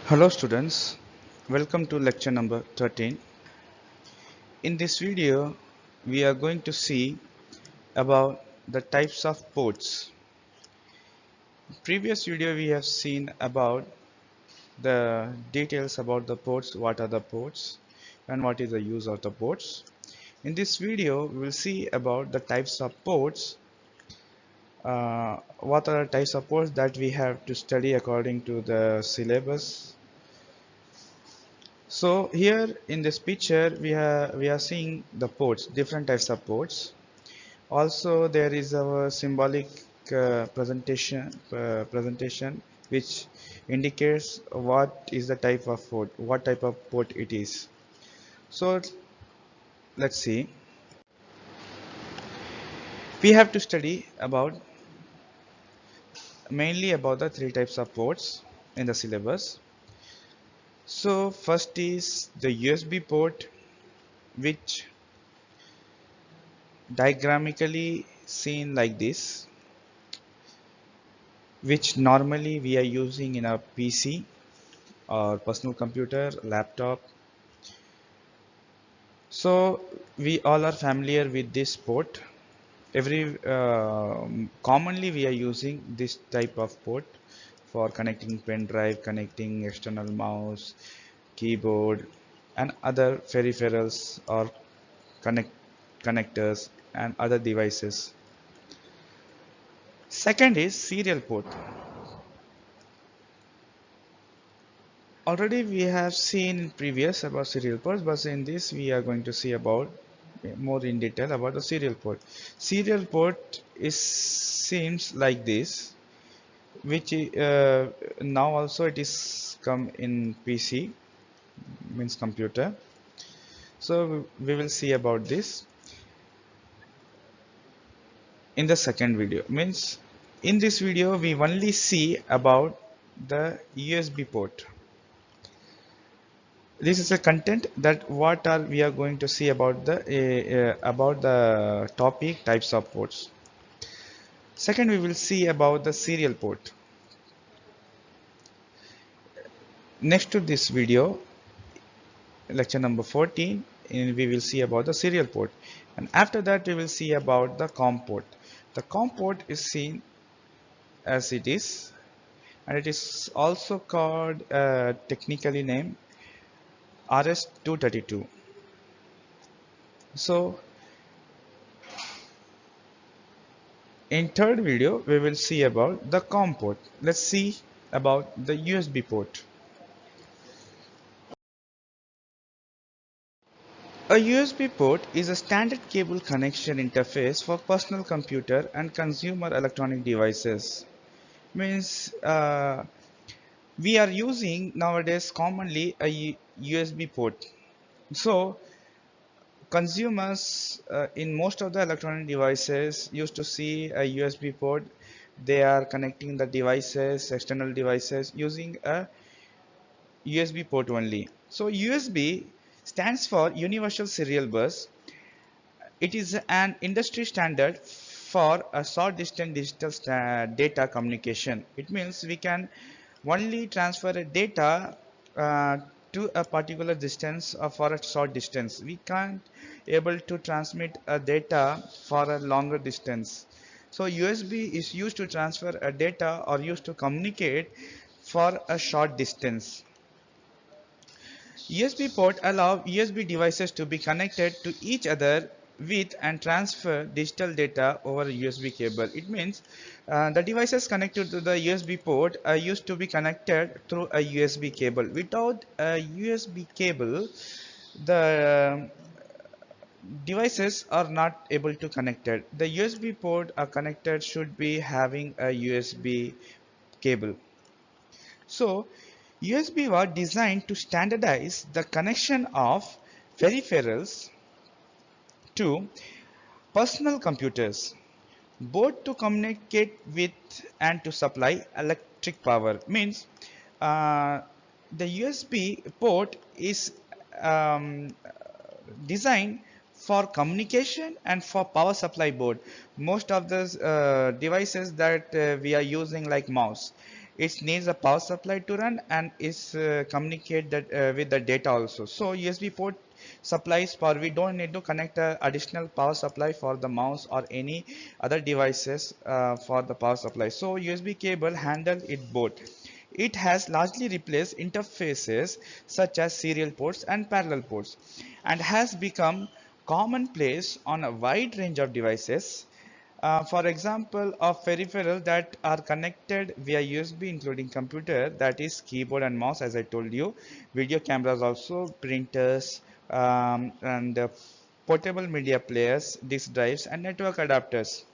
Hello students, welcome to lecture number 13. In this video, we are going to see about the types of ports. Previous video we have seen about the details about the ports, what are the ports and what is the use of the ports. In this video, we will see about the types of ports, what are the types of ports that we have to study according to the syllabus. So here in this picture we are seeing the ports, different types of ports. Also there is our symbolic presentation which indicates what is the type of port, what type of port it is. So let's see. We have to study about mainly about the three types of ports in the syllabus. So first is the USB port, which diagrammically seen like this, which normally we are using in a PC or personal computer, laptop. So we all are familiar with this port. Commonly we are using this type of port for connecting pen drive, connecting external mouse, keyboard, and other peripherals or connectors and other devices. Second is serial port. Already we have seen in previous about serial ports, but in this we are going to see about more in detail about the serial port. Serial port is seems like this, which now also it is come in PC, means computer. So we will see about this in the second video. Means in this video we only see about the USB port. This is a content that what are we are going to see about the topic types of ports. Second, we will see about the serial port. Next to this video, lecture number 14, and we will see about the serial port, and after that we will see about the COM port. The COM port is seen as it is, and it is also called technically named RS-232. So in third video, we will see about the COM port. Let's see about the USB port. A USB port is a standard cable connection interface for personal computer and consumer electronic devices. Means we are using nowadays commonly a USB port. So consumers in most of the electronic devices used to see a USB port. They are connecting the devices, external devices, using a USB port only. So USB stands for Universal Serial Bus. It is an industry standard for a short distance digital data communication. It means we can only transfer a data uh, to a particular distance or for a short distance. We can't able to transmit a data for a longer distance. So USB is used to transfer a data or used to communicate for a short distance. USB port allow USB devices to be connected to each other with and transfer digital data over USB cable. It means the devices connected to the USB port are used to be connected through a USB cable. Without a USB cable, the devices are not able to connect it. The USB port are connected should be having a USB cable. So USB was designed to standardize the connection of peripherals to personal computers, both to communicate with and to supply electric power. Means uh, the USB port is um, designed for communication and for power supply board. Most of the devices that we are using like mouse, It needs a power supply to run and is communicate that with the data also. So USB port supplies power. We don't need to connect a additional power supply for the mouse or any other devices for the power supply. So USB cable handle it both. It has largely replaced interfaces such as serial ports and parallel ports and has become commonplace on a wide range of devices. For example, of peripheral that are connected via USB, including computer, that is keyboard and mouse, as I told you, video cameras also, printers, and portable media players, disk drives, and network adapters.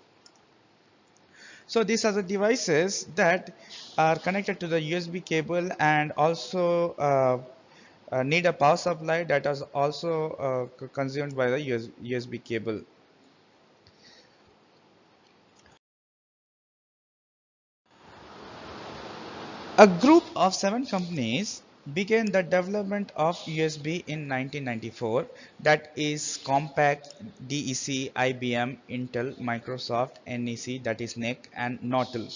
So these are the devices that are connected to the USB cable and also need a power supply that is also consumed by the USB cable. A group of 7 companies began the development of USB in 1994, that is Compaq, DEC, IBM, Intel, Microsoft, NEC, that is NEC, and Nortel.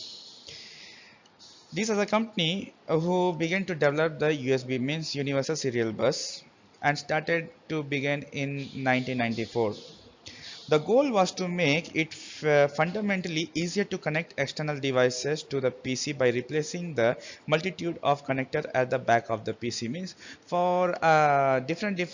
These are the company who began to develop the USB, means Universal Serial Bus, and started to begin in 1994. The goal was to make it fundamentally easier to connect external devices to the PC by replacing the multitude of connectors at the back of the PC. Means for different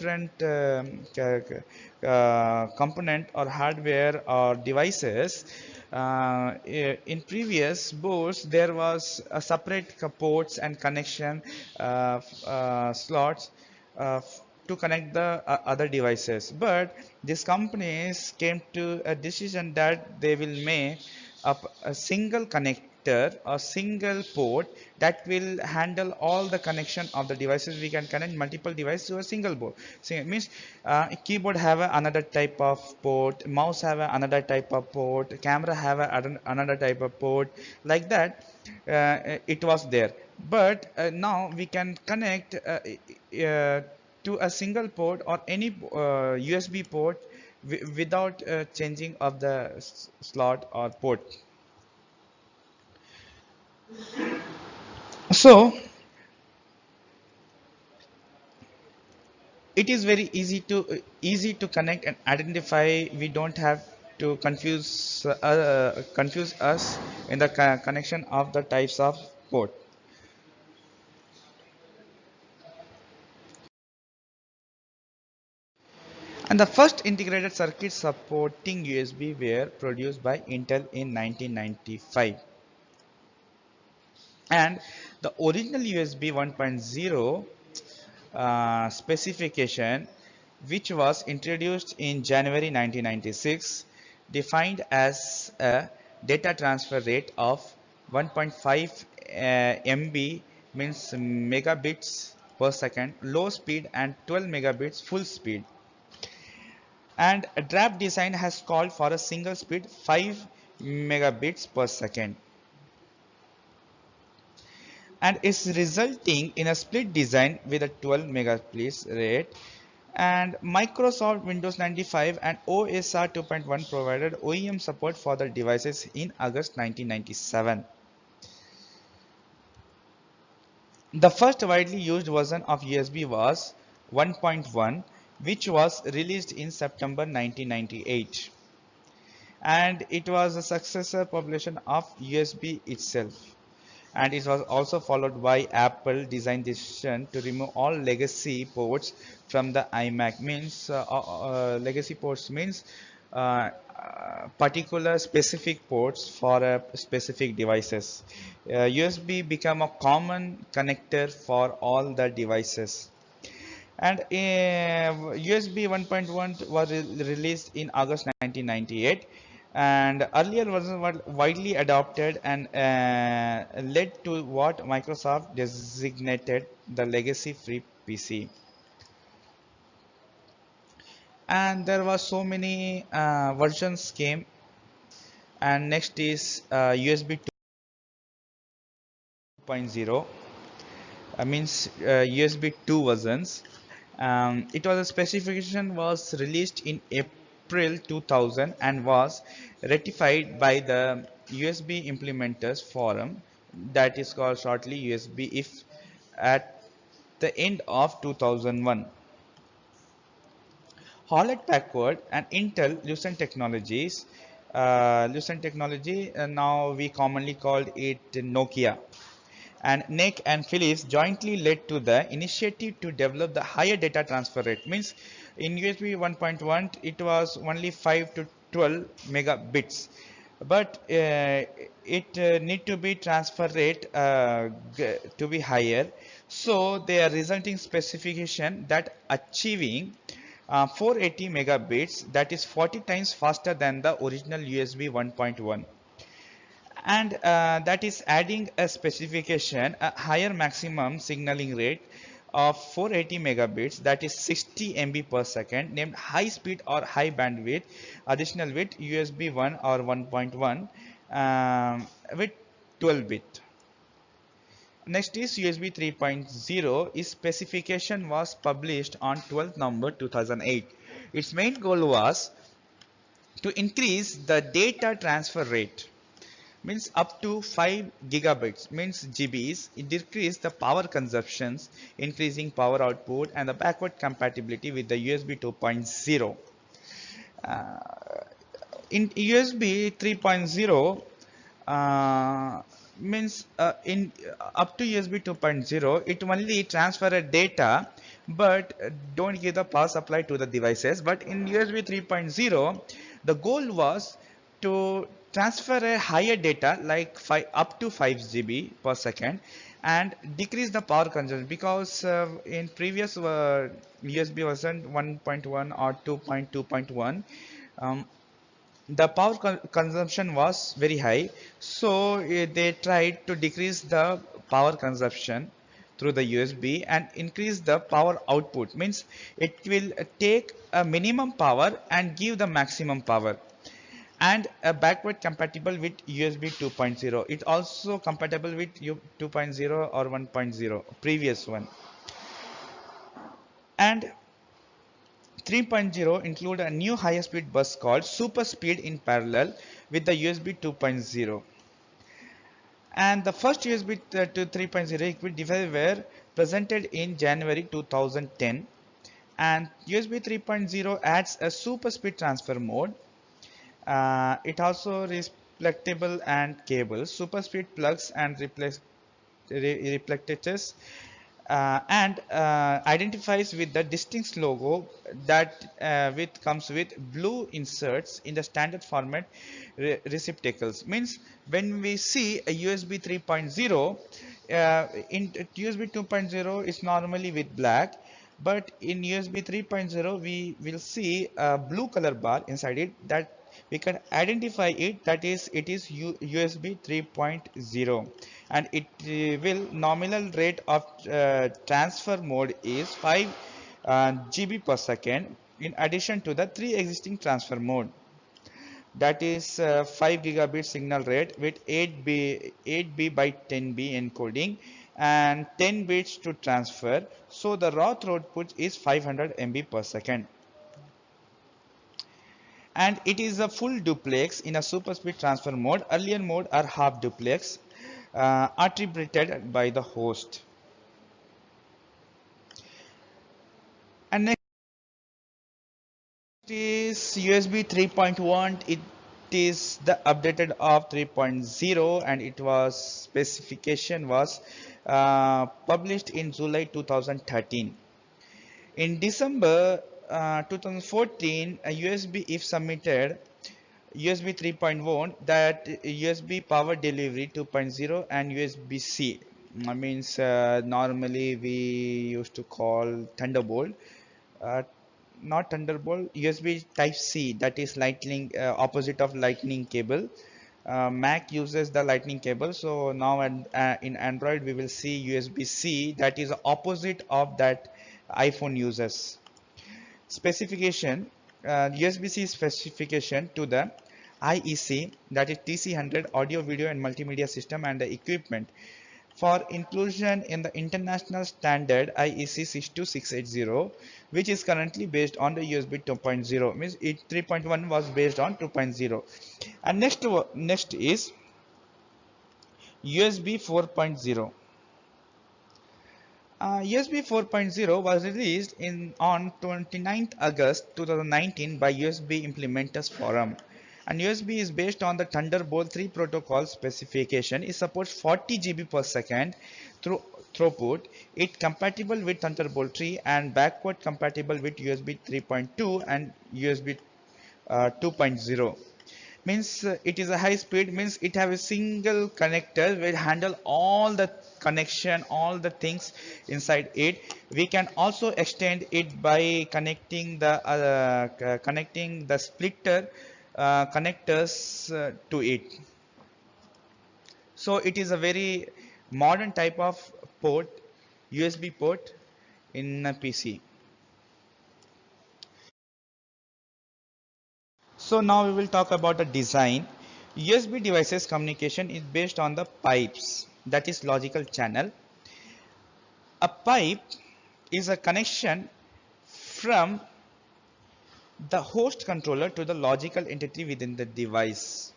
component or hardware or devices. In previous boards, there was a separate ports and connection slots uh, to connect the other devices, but these companies came to a decision that they will make a single connector or single port that will handle all the connection of the devices. We can connect multiple devices to a single board. So it means keyboard have another type of port, mouse have another type of port, camera have another type of port, like that. It was there, but now we can connect to a single port or any USB port without changing of the slot or port. So it is very easy to connect and identify. We don't have to confuse us in the connection of the types of port. And the first integrated circuits supporting USB were produced by Intel in 1995. And the original USB 1.0 specification, which was introduced in January 1996, defined as a data transfer rate of 1.5 MB, means megabits per second, low speed, and 12 megabits full speed. And a draft design has called for a single speed 5 megabits per second, and is resulting in a split design with a 12 megabits rate. And Microsoft Windows 95 and OSR 2.1 provided OEM support for the devices in August 1997. The first widely used version of USB was 1.1, which was released in September 1998, and it was a successor publication of USB itself. And it was also followed by Apple design decision to remove all legacy ports from the iMac. Means legacy ports means particular specific ports for specific devices. USB became a common connector for all the devices. And USB 1.1 was released in August 1998, and earlier versions were widely adopted and led to what Microsoft designated the legacy free PC. And there were so many versions came, and next is USB 2.0, means USB 2 versions. It was a specification was released in April 2000 and was ratified by the USB Implementers Forum that is called shortly USB if at the end of 2001. Hewlett Packard and Intel Lucent Technologies, Lucent Technology, now we commonly called it Nokia, and NEC and Philips jointly led to the initiative to develop the higher data transfer rate. Means in USB 1.1 it was only 5 to 12 megabits, but it need to be transfer rate to be higher. So they are resulting specification that achieving 480 megabits, that is 40 times faster than the original USB 1.1, and that is adding a specification a higher maximum signaling rate of 480 megabits, that is 60 MB per second, named high speed or high bandwidth additional with USB 1 or 1.1 with 12 bit. Next is USB 3.0. Its specification was published on 12th November 2008. Its main goal was to increase the data transfer rate, means up to 5 gigabytes, means GBs. It decrease the power consumptions, increasing power output and the backward compatibility with the USB 2.0. Uh, in USB 3.0, means in up to USB 2.0 it only transfer a data, but don't give the power supply to the devices. But in USB 3.0 the goal was to transfer a higher data like up to 5 GB per second and decrease the power consumption, because in previous USB version 1.1 or 2.2.1, the power consumption was very high. So they tried to decrease the power consumption through the USB and increase the power output, means it will take a minimum power and give the maximum power, and backward compatible with USB 2.0. It also compatible with 2.0 or 1.0 previous one. And 3.0 include a new higher speed bus called super speed in parallel with the USB 2.0. And the first USB to 3.0 equipped devices were presented in January 2010. And USB 3.0 adds a super speed transfer mode. It also reflectable and cables, super speed plugs and reflectors, and identifies with the distinct logo that comes with blue inserts in the standard format receptacles. Means when we see a USB 3.0, in USB 2.0 is normally with black, but in USB 3.0 we will see a blue color bar inside it, that we can identify it, that is it is USB 3.0, and it will nominal rate of transfer mode is 5 GB per second, in addition to the 3 existing transfer mode, that is 5 gigabit signal rate with 8B by 10B encoding and 10 bits to transfer. So the raw throughput is 500 MB per second, and it is a full duplex in a super speed transfer mode. Earlier mode are half duplex attributed by the host. And next is USB 3.1. It is the updated of 3.0, and it was specification was published in July 2013. In December 2014, a USB if submitted USB 3.1, that USB power delivery 2.0 and USB-C. Means normally we used to call Thunderbolt, uh, not Thunderbolt, USB Type C, that is lightning, opposite of lightning cable. Mac uses the lightning cable, so now in Android we will see USB-C, that is opposite of that iPhone uses. Specification, USB-C specification to the IEC, that is TC100 audio, video and multimedia system and the equipment for inclusion in the international standard IEC 62680, which is currently based on the USB 2.0. Means it 3.1 was based on 2.0. And next is USB 4.0. USB 4.0 was released on 29th August 2019 by USB Implementers Forum. And USB is based on the Thunderbolt 3 protocol specification. It supports 40 GB per second throughput. It compatible with Thunderbolt 3 and backward compatible with USB 3.2 and USB 2.0. Means it is a high speed, means it have a single connector will handle all the connection, all the things inside it. We can also extend it by connecting the splitter connectors to it. So it is a very modern type of port, USB port in a PC. So now we will talk about the design. USB devices communication is based on the pipes, that is logical channel. A pipe is a connection from the host controller to the logical entity within the device.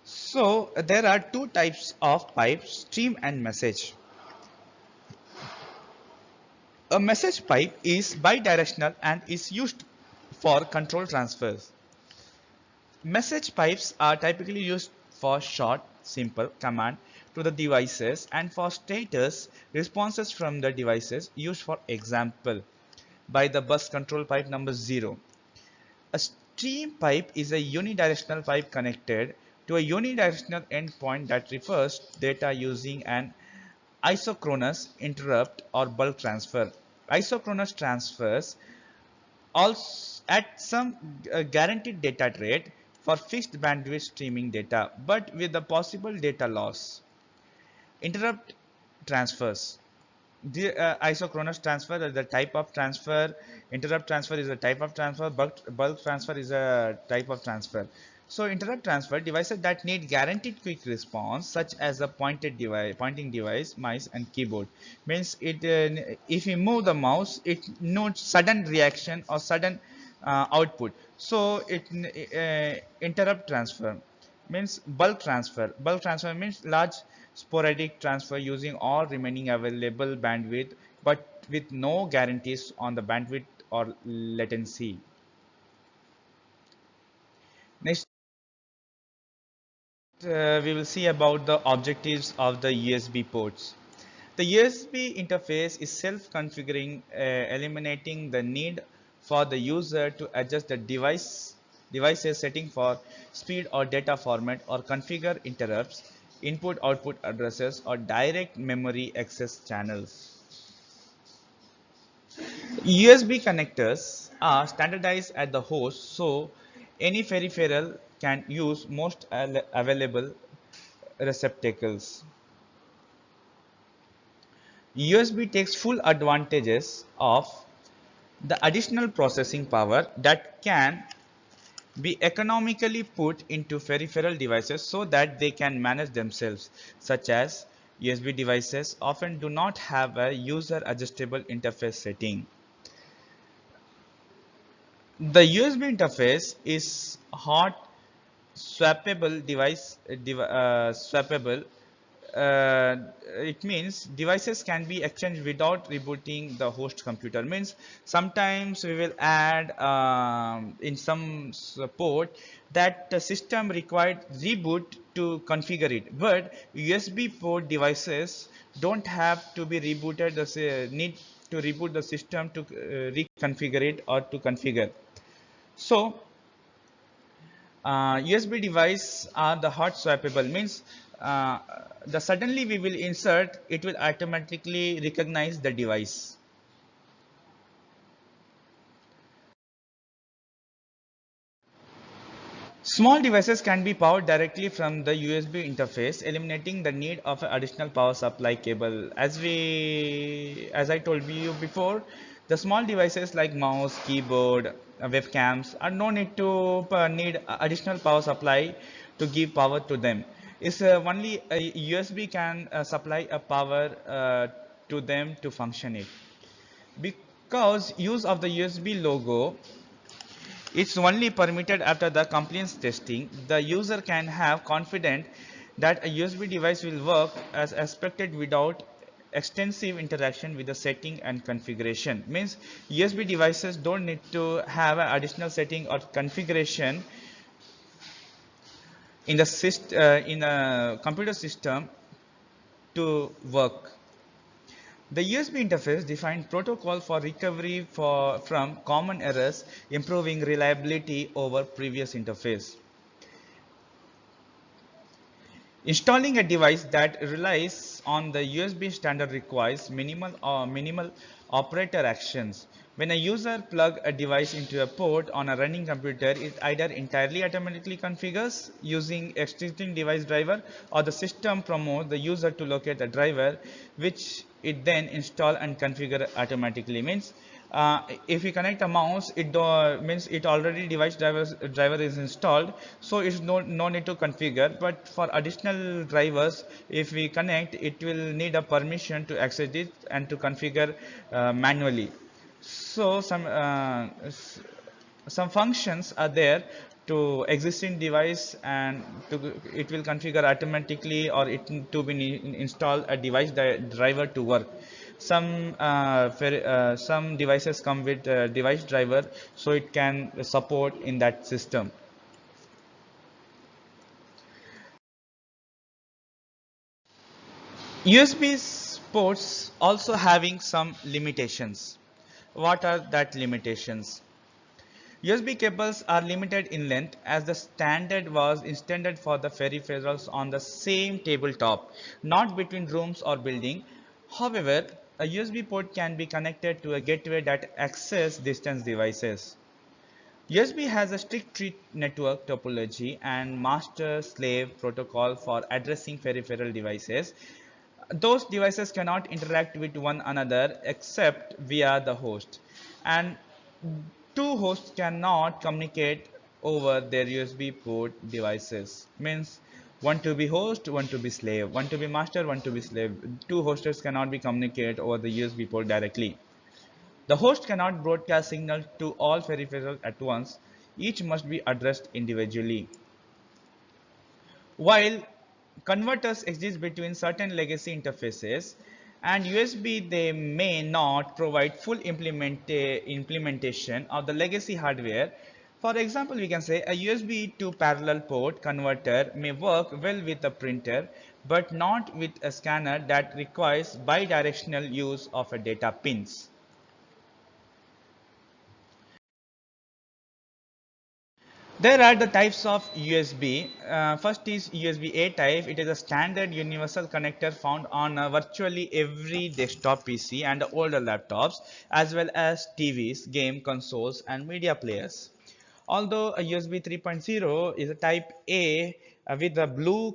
So there are two types of pipes, stream and message. A message pipe is bidirectional and is used for control transfers. Message pipes are typically used for short, simple command to the devices and for status responses from the devices, used for example by the bus control pipe number 0. A stream pipe is a unidirectional pipe connected to a unidirectional endpoint that refers data using an isochronous interrupt or bulk transfer. Isochronous transfers also at some guaranteed data rate for fixed bandwidth streaming data, but with the possible data loss. Interrupt transfers. The isochronous transfer is the type of transfer, interrupt transfer is a type of transfer, bulk transfer is a type of transfer. So interrupt transfer, devices that need guaranteed quick response, such as a pointing device, mouse and keyboard. Means it if you move the mouse, it notes sudden reaction or sudden output. So it interrupt transfer. Means bulk transfer. Bulk transfer means large sporadic transfer using all remaining available bandwidth, but with no guarantees on the bandwidth or latency. Next, we will see about the objectives of the USB ports. The USB interface is self-configuring, eliminating the need for the user to adjust the device's setting for speed or data format or configure interrupts, input-output addresses or direct memory access channels. USB connectors are standardized at the host, so any peripheral can use most available receptacles. USB takes full advantages of the additional processing power that can be economically put into peripheral devices so that they can manage themselves, such as USB devices often do not have a user adjustable interface setting. The USB interface is hot swappable swappable. It means devices can be exchanged without rebooting the host computer. Means sometimes we will add in some support that the system required reboot to configure it, but USB port devices don't have to be rebooted, the need to reboot the system to reconfigure it or to configure. So USB device are the hot swappable, means uh, the suddenly we will insert, it will automatically recognize the device. Small devices can be powered directly from the USB interface, eliminating the need of an additional power supply cable. As I told you before, the small devices like mouse, keyboard, webcams are no need to need additional power supply to give power to them. It's only a USB can supply a power to them to function it. Because use of the USB logo It's only permitted after the compliance testing. The user can have confidence that a USB device will work as expected without extensive interaction with the setting and configuration. Means USB devices don't need to have an additional setting or configuration in the in a computer system to work. The USB interface defined protocol for recovery from common errors, improving reliability over previous interface. Installing a device that relies on the USB standard requires minimal operator actions. When a user plugs a device into a port on a running computer, it either entirely automatically configures using existing device driver, or the system promotes the user to locate a driver which it then install and configure automatically. Means if we connect a mouse, it means it already device driver is installed, so it's no need to configure. But for additional drivers, if we connect, it will need a permission to access it and to configure manually. So some functions are there to existing device, and it will configure automatically, or it to be install a device driver to work. Some devices come with device driver, so it can support in that system. USB ports also having some limitations. What are that limitations? USB cables are limited in length, as the standard was intended for the peripherals on the same tabletop, not between rooms or building. However, a USB port can be connected to a gateway that access distance devices. USB has a strict tree network topology and master-slave protocol for addressing peripheral devices. Those devices cannot interact with one another except via the host, and two hosts cannot communicate over their USB port devices. Means one to be host, one to be slave, one to be master, one to be slave. Two hosters cannot be communicate over the USB port directly. The host cannot broadcast signal to all peripherals at once. Each must be addressed individually. While converters exist between certain legacy interfaces and USB, they may not provide full implementation of the legacy hardware. For example, we can say a USB to parallel port converter may work well with a printer, but not with a scanner that requires bidirectional use of a data pins. There are the types of USB. First is USB A type. It is a standard universal connector found on virtually every desktop PC and older laptops, as well as TVs, game consoles, and media players. Although a USB 3.0 is a type A with a blue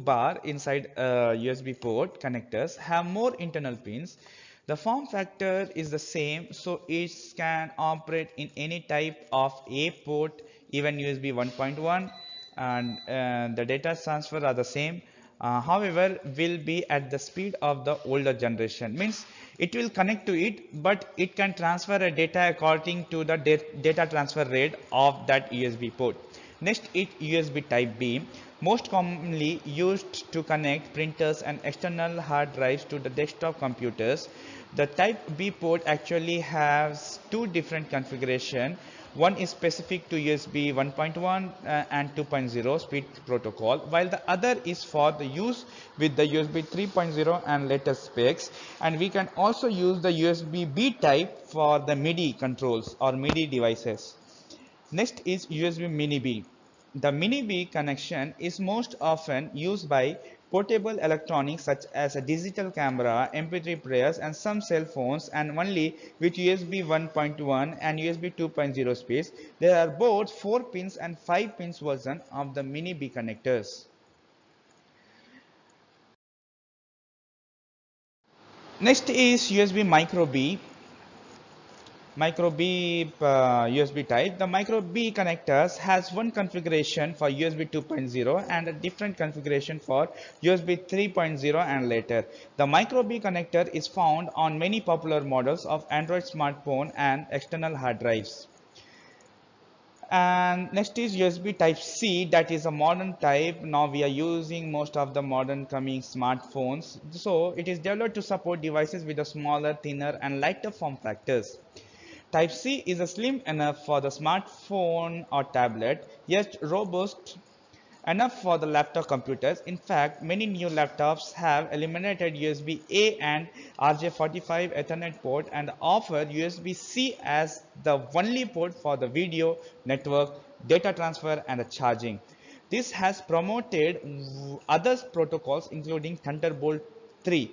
bar inside USB port connectors have more internal pins. The form factor is the same, so it can operate in any type of A port, even USB 1.1, and the data transfer are the same. However, will be at the speed of the older generation. Means it will connect to it, but it can transfer a data according to the data transfer rate of that USB port. Next is USB type B, most commonly used to connect printers and external hard drives to the desktop computers. The type B port actually has two different configurations. One is specific to USB 1.1 and 2.0 speed protocol, while the other is for the use with the USB 3.0 and latest specs. And we can also use the USB B type for the MIDI controls or MIDI devices. Next is USB Mini B. The Mini B connection is most often used by portable electronics such as a digital camera, MP3 players, and some cell phones, and only with USB 1.1 and USB 2.0 speeds. There are both 4 pins and 5 pins version of the Mini B connectors. Next is USB Micro B. Micro B USB type. The Micro B connectors has one configuration for USB 2.0 and a different configuration for USB 3.0 and later. The Micro B connector is found on many popular models of Android smartphone and external hard drives. And next is USB Type C, that is a modern type. Now we are using most of the modern coming smartphones. So it is developed to support devices with a smaller, thinner and lighter form factors. Type C is a slim enough for the smartphone or tablet, yet robust enough for the laptop computers. In fact, many new laptops have eliminated USB-A and RJ45 Ethernet port and offer USB-C as the only port for the video, network, data transfer and the charging. This has promoted other protocols including Thunderbolt 3,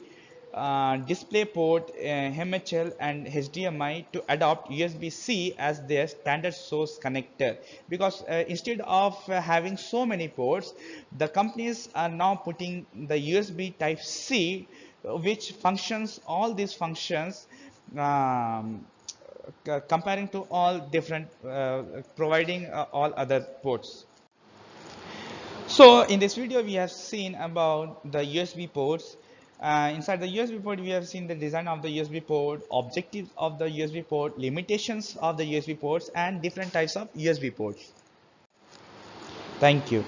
DisplayPort, MHL and HDMI to adopt USB-C as their standard source connector, because instead of having so many ports, the companies are now putting the USB Type C, which functions all these functions, comparing to all different, providing all other ports. So in this video we have seen about the USB ports. Inside the USB port we have seen the design of the USB port, objectives of the USB port, limitations of the USB ports and different types of USB ports. Thank you.